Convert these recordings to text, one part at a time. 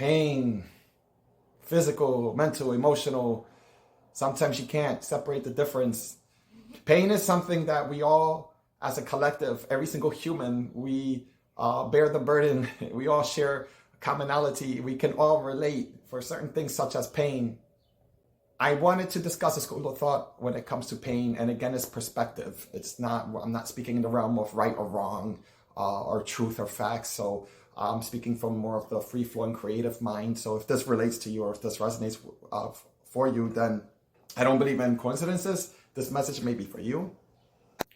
pain, physical, mental, emotional. Sometimes you can't separate the difference. Pain is something that we all, as a collective, every single human, we bear the burden. We all share commonality. We can all relate for certain things such as pain. I wanted to discuss a school of thought when it comes to pain, and again, it's perspective. I'm not speaking in the realm of right or wrong, or truth or facts. So I'm speaking from more of the free-flowing creative mind. So if this relates to you, or if this resonates for you, then I don't believe in coincidences. This message may be for you.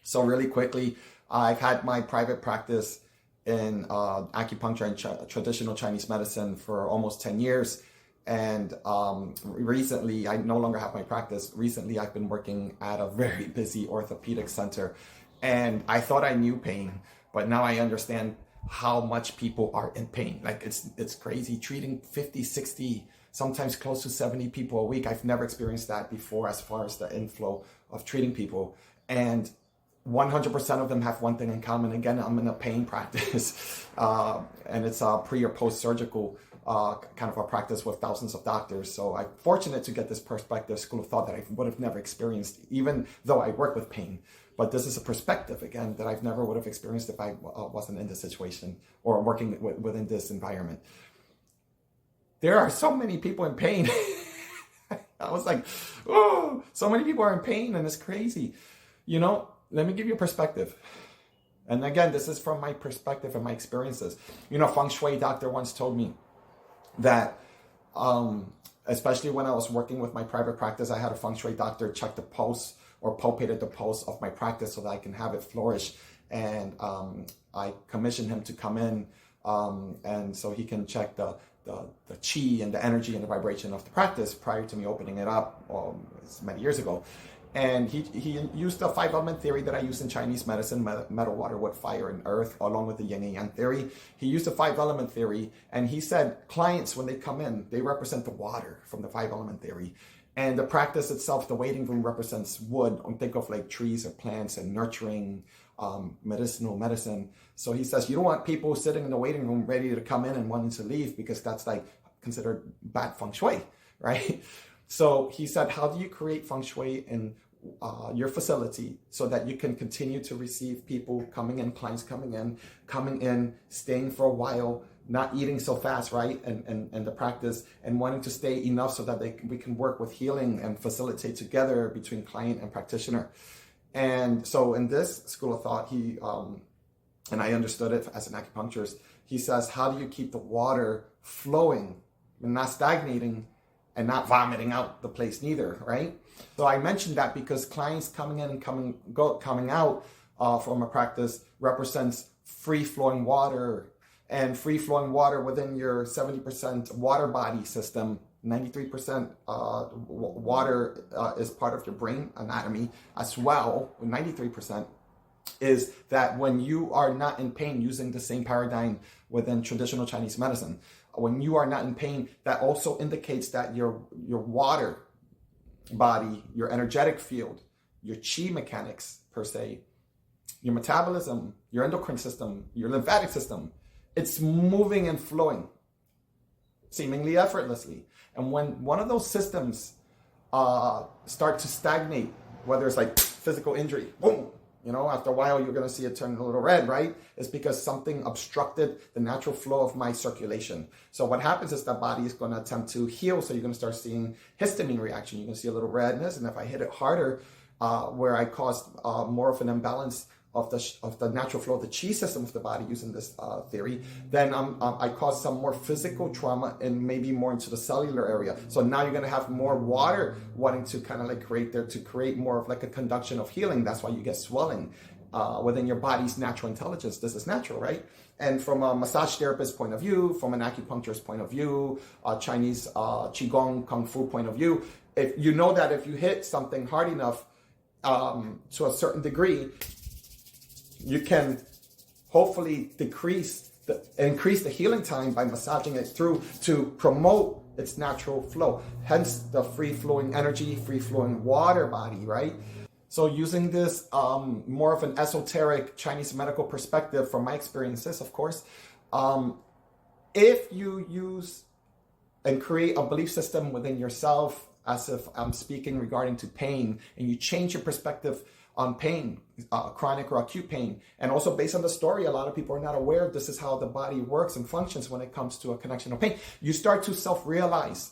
So really quickly, I've had my private practice in acupuncture and traditional Chinese medicine for almost 10 years. And recently, I no longer have my practice. Recently, I've been working at a very busy orthopedic center. And I thought I knew pain, but now I understand how much people are in pain. Like it's crazy, treating 50, 60, sometimes close to 70 people a week. I've never experienced that before as far as the inflow of treating people. And 100% of them have one thing in common. Again, I'm in a pain practice, and it's a pre or post-surgical kind of a practice with thousands of doctors. So I'm fortunate to get this perspective, school of thought, that I would have never experienced, even though I work with pain. But this is a perspective, again, that I've never would have experienced if I wasn't in this situation or working within this environment. There are so many people in pain. I was like, oh, so many people are in pain, and it's crazy. You know, let me give you a perspective. And again, this is from my perspective and my experiences. You know, feng shui doctor once told me that, especially when I was working with my private practice, I had a feng shui doctor check the pulse or palpated the pulse of my practice so that I can have it flourish. And I commissioned him to come in, and so he can check the chi and the energy and the vibration of the practice prior to me opening it up many years ago. And he used the 5-element theory that I use in Chinese medicine, metal, water, wood, fire, and earth, along with the yin and yang theory. He used the 5-element theory, and he said clients, when they come in, they represent the water from the 5-element theory. And the practice itself, the waiting room, represents wood. Think of like trees or plants and nurturing medicinal medicine. So he says, you don't want people sitting in the waiting room ready to come in and wanting to leave, because that's like considered bad feng shui, right? So he said, how do you create feng shui in your facility so that you can continue to receive people coming in, clients coming in, staying for a while, not eating so fast, right? And the practice, and wanting to stay enough so that we can work with healing and facilitate together between client and practitioner. And so in this school of thought, he, and I understood it as an acupuncturist, he says, how do you keep the water flowing and not stagnating and not vomiting out the place neither, right? So I mentioned that because clients coming in and coming out from a practice represents free-flowing water, and free-flowing water within your 70% water body system, 93% water is part of your brain anatomy as well, 93%, is that when you are not in pain, using the same paradigm within traditional Chinese medicine, when you are not in pain, that also indicates that your water body, your energetic field, your chi mechanics per se, your metabolism, your endocrine system, your lymphatic system, it's moving and flowing seemingly effortlessly. And when one of those systems start to stagnate, whether it's like physical injury, boom, you know, after a while, you're going to see it turn a little red, right? It's because something obstructed the natural flow of my circulation. So what happens is the body is going to attempt to heal. So you're going to start seeing histamine reaction. You're going to see a little redness. And if I hit it harder, where I caused more of an imbalance of the natural flow of the chi system of the body using this theory, then I cause some more physical trauma and maybe more into the cellular area. So now you're going to have more water wanting to kind of like create more of like a conduction of healing. That's why you get swelling within your body's natural intelligence. This is natural, right? And from a massage therapist point of view, from an acupuncturist point of view, Chinese Qigong, Kung Fu point of view, if you know that if you hit something hard enough to a certain degree, you can hopefully increase the healing time by massaging it through to promote its natural flow. Hence the free-flowing energy, free-flowing water body, right? So using this more of an esoteric Chinese medical perspective from my experiences, of course, if you use and create a belief system within yourself, as if I'm speaking regarding to pain, and you change your perspective on pain, chronic or acute pain. And also based on the story, a lot of people are not aware this is how the body works and functions when it comes to a connection of pain. You start to self-realize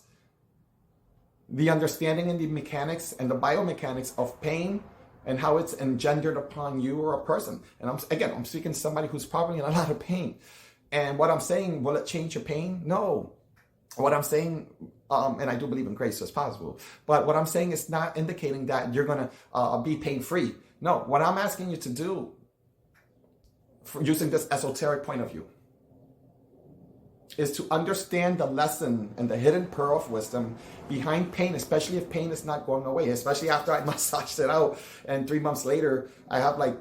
the understanding and the mechanics and the biomechanics of pain and how it's engendered upon you or a person. And I'm speaking to somebody who's probably in a lot of pain. And what I'm saying, will it change your pain? No. What I'm saying, and I do believe in grace, so it's possible, but what I'm saying is not indicating that you're going to be pain-free. No, what I'm asking you to do, for using this esoteric point of view, is to understand the lesson and the hidden pearl of wisdom behind pain, especially if pain is not going away, especially after I massaged it out and 3 months later I have like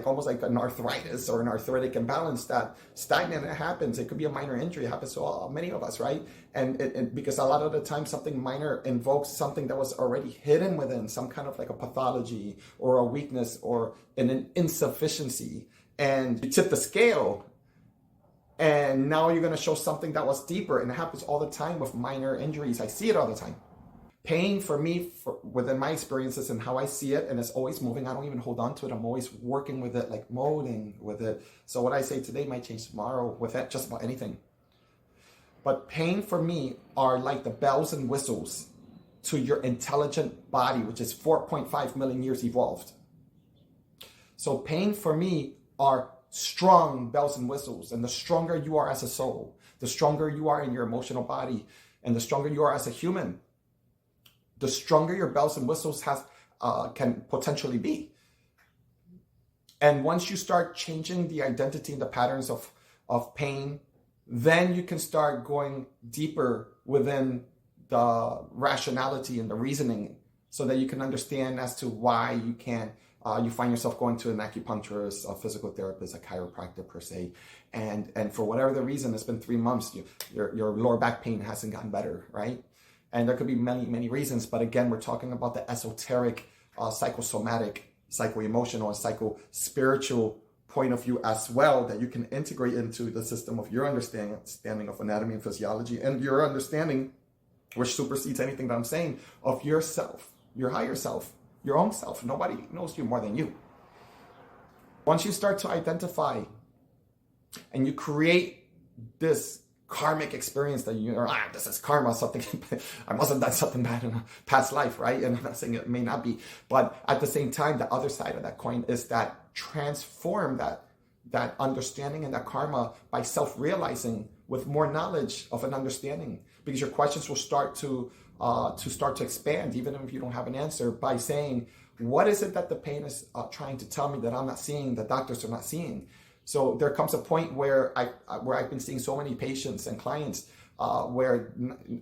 almost like an arthritis or an arthritic imbalance that stagnant. It happens. It could be a minor injury. It happens to many of us, right? And because a lot of the time something minor invokes something that was already hidden within, some kind of like a pathology or a weakness or an insufficiency, and you tip the scale. And now you're going to show something that was deeper. And it happens all the time with minor injuries. I see it all the time. Pain for me, within my experiences and how I see it, and it's always moving. I don't even hold on to it. I'm always working with it, like molding with it. So what I say today might change tomorrow with it, just about anything. But pain for me are like the bells and whistles to your intelligent body, which is 4.5 million years evolved. So pain for me are strong bells and whistles, and the stronger you are as a soul, the stronger you are in your emotional body, and the stronger you are as a human, the stronger your bells and whistles can potentially be. And once you start changing the identity and the patterns of pain, then you can start going deeper within the rationality and the reasoning, so that you can understand as to why you can't you find yourself going to an acupuncturist, a physical therapist, a chiropractor per se, and for whatever the reason, it's been 3 months, your lower back pain hasn't gotten better, right? And there could be many reasons, but again, we're talking about the esoteric, psychosomatic, psycho-emotional, and psycho-spiritual point of view as well, that you can integrate into the system of your understanding of anatomy and physiology, and your understanding, which supersedes anything that I'm saying, of yourself, your higher self, your own self. Nobody knows you more than you. Once you start to identify and you create this karmic experience that you're, this is karma, something, I must have done something bad in a past life, right? And I'm not saying it may not be, but at the same time, the other side of that coin is that transform that understanding and that karma by self-realizing with more knowledge of an understanding, because your questions will start to expand, even if you don't have an answer, by saying, what is it that the pain is trying to tell me that I'm not seeing, the doctors are not seeing? So there comes a point where I've been seeing so many patients and clients where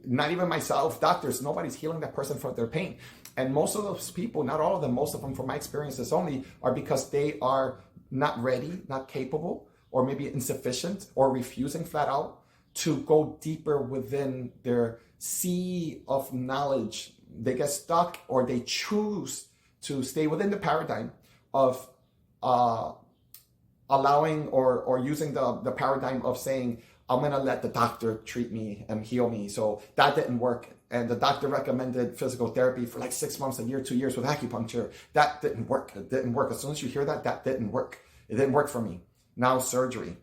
not even myself, doctors, nobody's healing that person from their pain. And most of those people, not all of them, most of them from my experiences only, are because they are not ready, not capable, or maybe insufficient, or refusing flat out to go deeper within their sea of knowledge. They get stuck, or they choose to stay within the paradigm of allowing or using the paradigm of saying, I'm going to let the doctor treat me and heal me. So that didn't work. And the doctor recommended physical therapy for like 6 months, a year, 2 years with acupuncture. That didn't work. It didn't work. As soon as you hear that didn't work. It didn't work for me. Now surgery.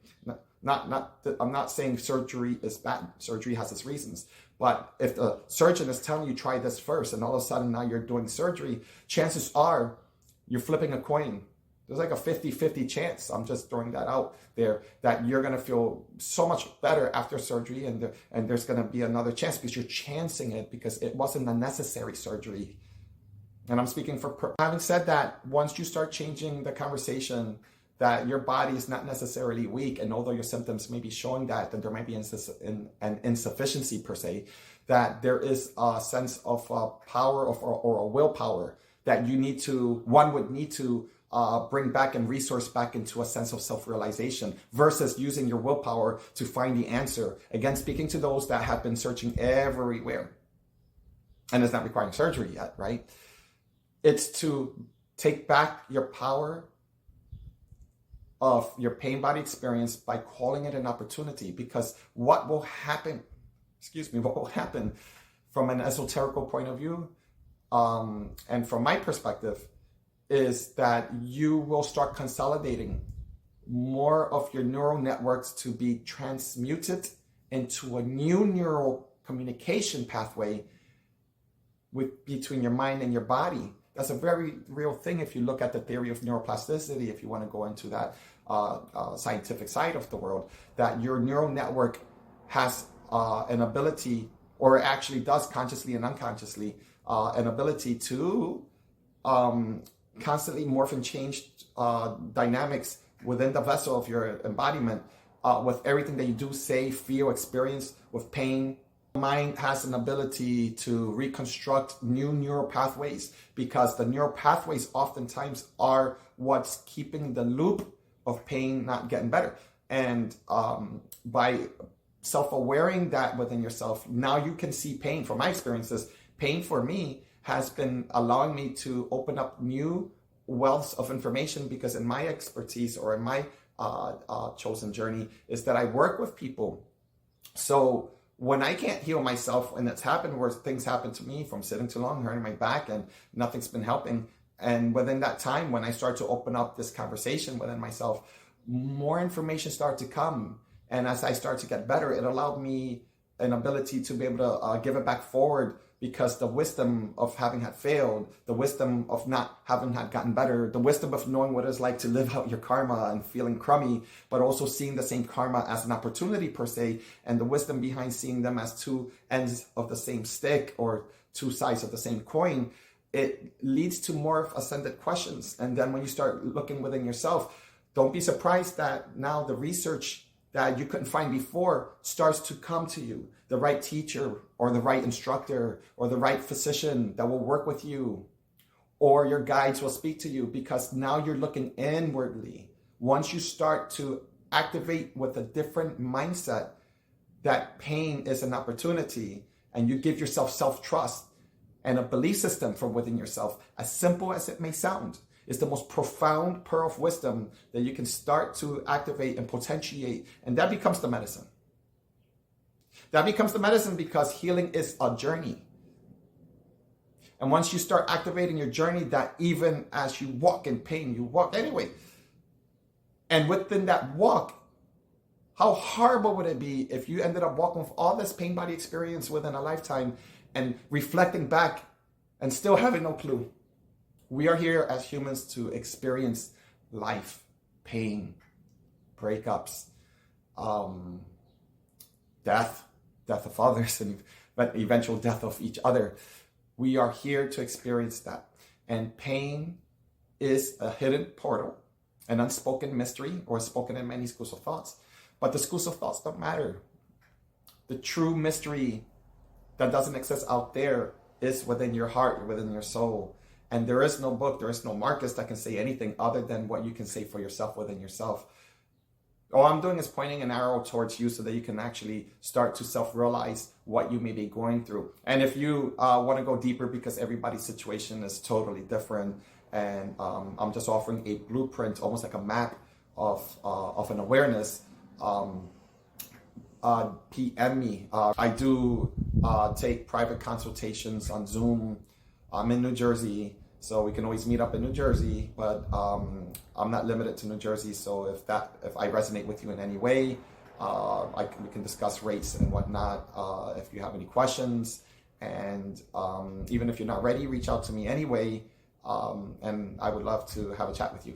I'm not saying surgery is bad. Surgery has its reasons. But if the surgeon is telling you try this first, and all of a sudden now you're doing surgery, chances are you're flipping a coin. There's like a 50-50 chance, I'm just throwing that out there, that you're going to feel so much better after surgery, and there's going to be another chance because you're chancing it because it wasn't a necessary surgery. And I'm speaking for having said that, once you start changing the conversation that your body is not necessarily weak, and although your symptoms may be showing that there might be an insufficiency per se, that there is a sense of power or a willpower that one would need to bring back and resource back into a sense of self-realization versus using your willpower to find the answer. Again, speaking to those that have been searching everywhere and it's not requiring surgery yet, right? It's to take back your power of your pain body experience by calling it an opportunity, because what will happen, what will happen from an esoterical point of view, and from my perspective, is that you will start consolidating more of your neural networks to be transmuted into a new neural communication pathway between your mind and your body. That's a very real thing if you look at the theory of neuroplasticity, if you want to go into that scientific side of the world, that your neural network has an ability, or actually does consciously and unconsciously, an ability to constantly morph and change dynamics within the vessel of your embodiment, with everything that you do, say, feel, experience, with pain. Mind has an ability to reconstruct new neural pathways, because the neural pathways oftentimes are what's keeping the loop of pain not getting better. And by self-awareing that within yourself, now you can see pain. From my experiences, pain for me has been allowing me to open up new wealths of information, because in my expertise, or in my chosen journey, is that I work with people. So when I can't heal myself, and it's happened where things happen to me from sitting too long, hurting my back, and nothing's been helping. And within that time, when I start to open up this conversation within myself, more information started to come. And as I start to get better, it allowed me an ability to be able to give it back forward, because the wisdom of having had failed, the wisdom of not having had gotten better, the wisdom of knowing what it's like to live out your karma and feeling crummy, but also seeing the same karma as an opportunity per se, and the wisdom behind seeing them as two ends of the same stick, or two sides of the same coin, it leads to more ascended questions. And then when you start looking within yourself, don't be surprised that now the research that you couldn't find before starts to come to you. The right teacher, or the right instructor, or the right physician that will work with you, or your guides will speak to you, because now you're looking inwardly. Once you start to activate with a different mindset, that pain is an opportunity, and you give yourself self-trust and a belief system from within yourself, as simple as it may sound, is the most profound pearl of wisdom that you can start to activate and potentiate. And that becomes the medicine. That becomes the medicine, because healing is a journey. And once you start activating your journey, that even as you walk in pain, you walk anyway. And within that walk, how horrible would it be if you ended up walking with all this pain body experience within a lifetime, and reflecting back and still having no clue? We are here as humans to experience life, pain, breakups, death of others, but eventual death of each other. We are here to experience that. And pain is a hidden portal, an unspoken mystery, or spoken in many schools of thoughts. But the schools of thoughts don't matter. The true mystery that doesn't exist out there is within your heart, within your soul. And there is no book, there is no Marcus that can say anything other than what you can say for yourself within yourself. All I'm doing is pointing an arrow towards you, so that you can actually start to self-realize what you may be going through. And if you want to go deeper, because everybody's situation is totally different, and I'm just offering a blueprint, almost like a map of an awareness, PM me. I do take private consultations on Zoom. I'm in New Jersey, so we can always meet up in New Jersey, but I'm not limited to New Jersey. So if I resonate with you in any way, we can discuss rates and whatnot. If you have any questions, and even if you're not ready, reach out to me anyway, and I would love to have a chat with you.